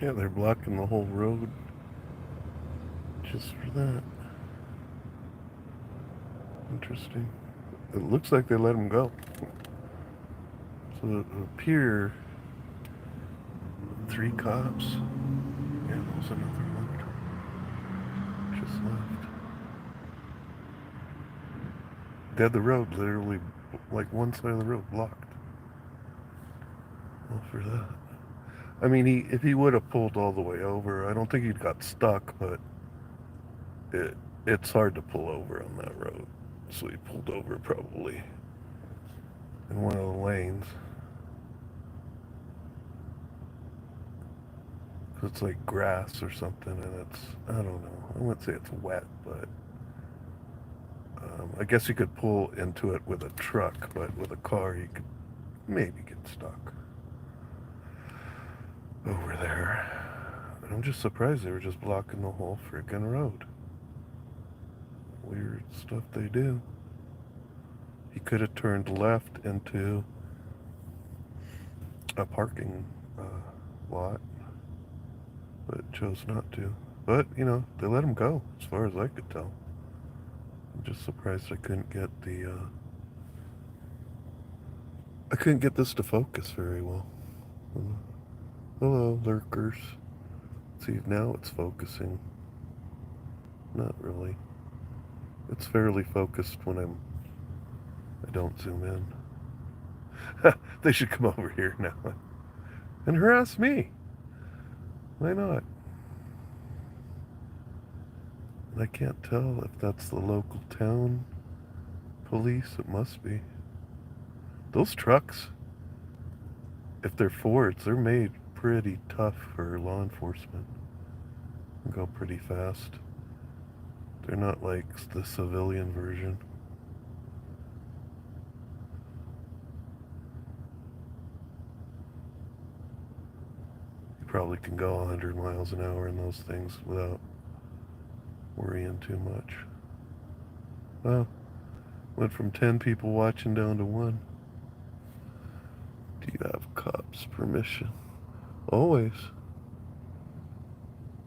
Yeah, they're blocking the whole road just for that. Interesting. It looks like they let him go. So it appear 3 cops. Yeah, there's another one just left. They had the road literally, like one side of the road blocked. Well, for that. I mean, if he would have pulled all the way over, I don't think he'd got stuck, but it it's hard to pull over on that road. So he pulled over probably in one of the lanes. 'Cause it's like grass or something, and I don't know. I wouldn't say it's wet, but I guess you could pull into it with a truck, but with a car you could maybe get stuck over there. And I'm just surprised they were just blocking the whole freaking road. Weird stuff they do. He could have turned left into a parking lot, but chose not to. But, they let him go, as far as I could tell. I'm just surprised I couldn't get I couldn't get this to focus very well. Hello, lurkers. See, now it's focusing. Not really. It's fairly focused when I don't zoom in. They should come over here now and harass me. Why not? I can't tell if that's the local town police. It must be. Those trucks, if they're Fords, they're made pretty tough for law enforcement. They go pretty fast. They're not like the civilian version. You probably can go 100 miles an hour in those things without worrying too much. Well, went from 10 people watching down to 1. Do you have cops' permission? Always.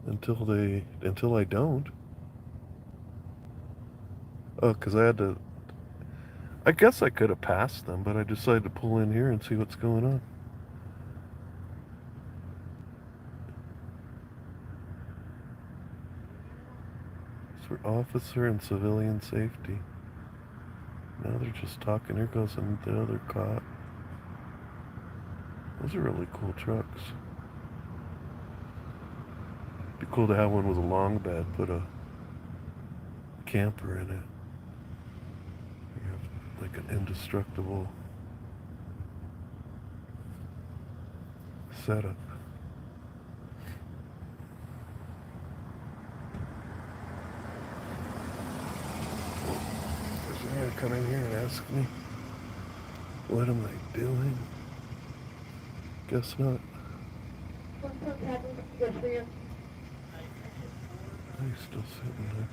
Until I don't. Oh, 'cause I guess I could have passed them, but I decided to pull in here and see what's going on. It's for officer and civilian safety. Now they're just talking. Here goes the other cop. Those are really cool trucks. Be cool to have one with a long bed, put a camper in it. You have like an indestructible setup. Is he gonna come in here and ask me what am I doing? Guess not. He's still sitting there.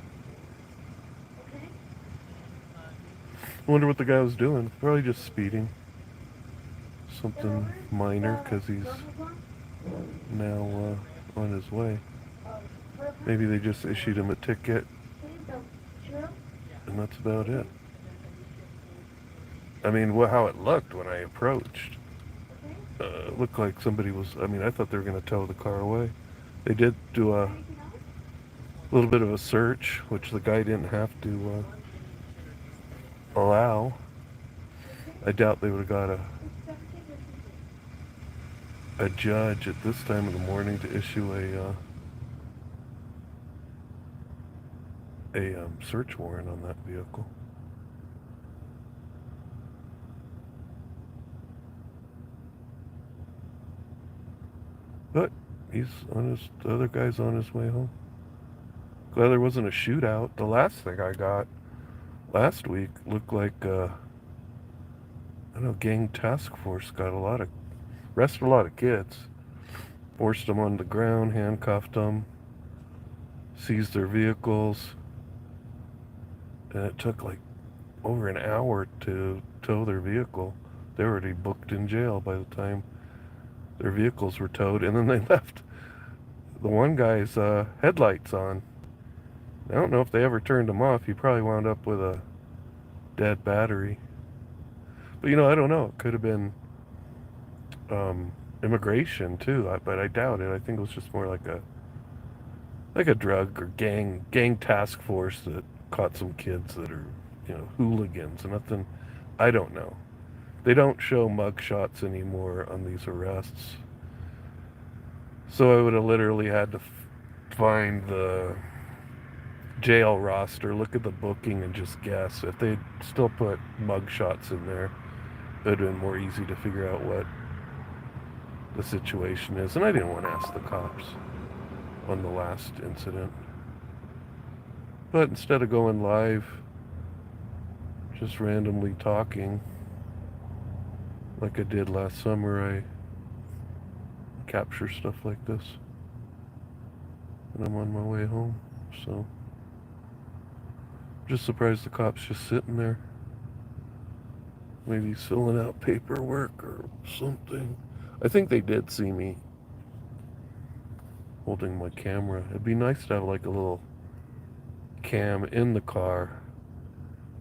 I wonder what the guy was doing. Probably just speeding. Something minor, because he's now on his way. Maybe they just issued him a ticket, and that's about it. I mean, how it looked when I approached. It looked like somebody was, I thought they were going to tow the car away. They did do a little bit of a search, which the guy didn't have to allow. I doubt they would have got a judge at this time of the morning to issue a search warrant on that vehicle. But the other guy's on his way home. Glad there wasn't a shootout. The last thing I got last week looked like, gang task force arrested a lot of kids. Forced them on the ground, handcuffed them, seized their vehicles. And it took like over an hour to tow their vehicle. They were already booked in jail by the time their vehicles were towed, and then they left the one guy's headlights on. I don't know if they ever turned them off. He probably wound up with a dead battery. But I don't know. It could have been immigration too, but I doubt it. I think it was just more like a drug or gang task force that caught some kids that are hooligans and nothing. I don't know. They don't show mug shots anymore on these arrests. So I would have literally had to find the jail roster, look at the booking, and just guess. If they'd still put mug shots in there, it would have been more easy to figure out what the situation is. And I didn't want to ask the cops on the last incident. But instead of going live, just randomly talking, like I did last summer, I capture stuff like this. And I'm on my way home, so just surprised the cops just sitting there. Maybe filling out paperwork or something. I think they did see me holding my camera. It'd be nice to have like a little cam in the car.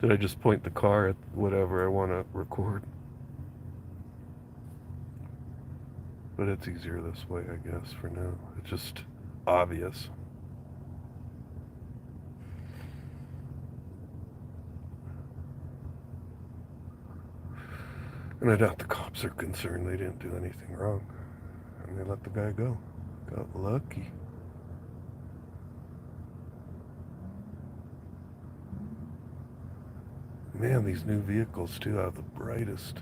Did I just point the car at whatever I want to record? But it's easier this way, I guess, for now. It's just obvious. And I doubt the cops are concerned they didn't do anything wrong. And they let the guy go. Got lucky. Man, these new vehicles too have the brightest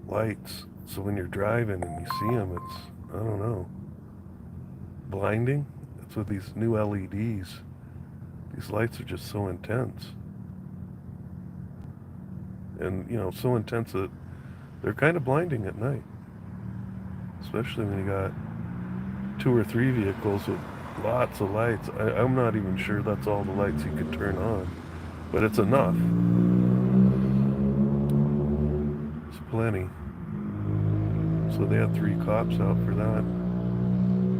lights. So when you're driving and you see them, it's, I don't know, blinding. It's with these new LEDs. These lights are just so intense. And, you know, so intense that they're kind of blinding at night. Especially when you got 2 or 3 vehicles with lots of lights. I'm not even sure that's all the lights you could turn on. But it's enough. It's plenty. So they had 3 cops out for that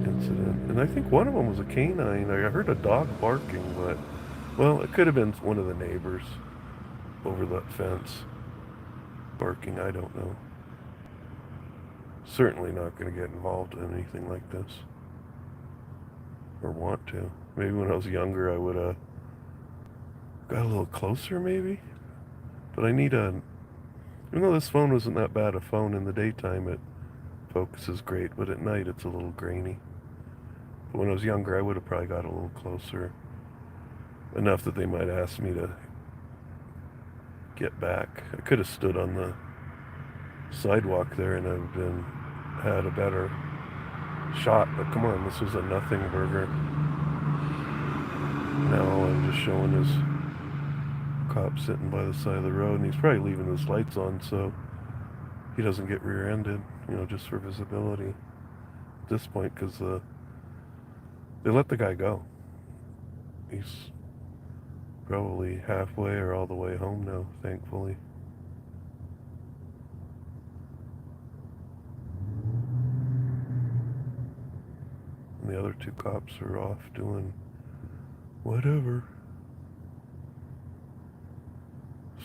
incident. And I think one of them was a canine. I heard a dog barking, but, well, it could have been one of the neighbors over that fence barking. I don't know. Certainly not going to get involved in anything like this. Or want to. Maybe when I was younger I would have got a little closer maybe. But I need a... Even though this phone wasn't that bad a phone, in the daytime it focuses great, but at night it's a little grainy. But when I was younger I would have probably got a little closer. Enough that they might ask me to get back. I could have stood on the sidewalk there and I've had a better shot, but come on, this was a nothing burger. Now all I'm just showing is a cop sitting by the side of the road, and he's probably leaving his lights on so he doesn't get rear-ended, you know, just for visibility at this point, because they let the guy go. He's probably halfway or all the way home now, thankfully. And the other 2 cops are off doing whatever.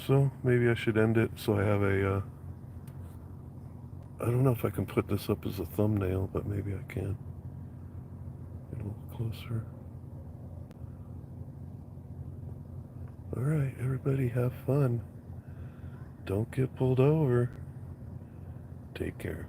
So maybe I should end it so I have a, I don't know if I can put this up as a thumbnail, but maybe I can. Get a little closer. Alright, everybody have fun. Don't get pulled over. Take care.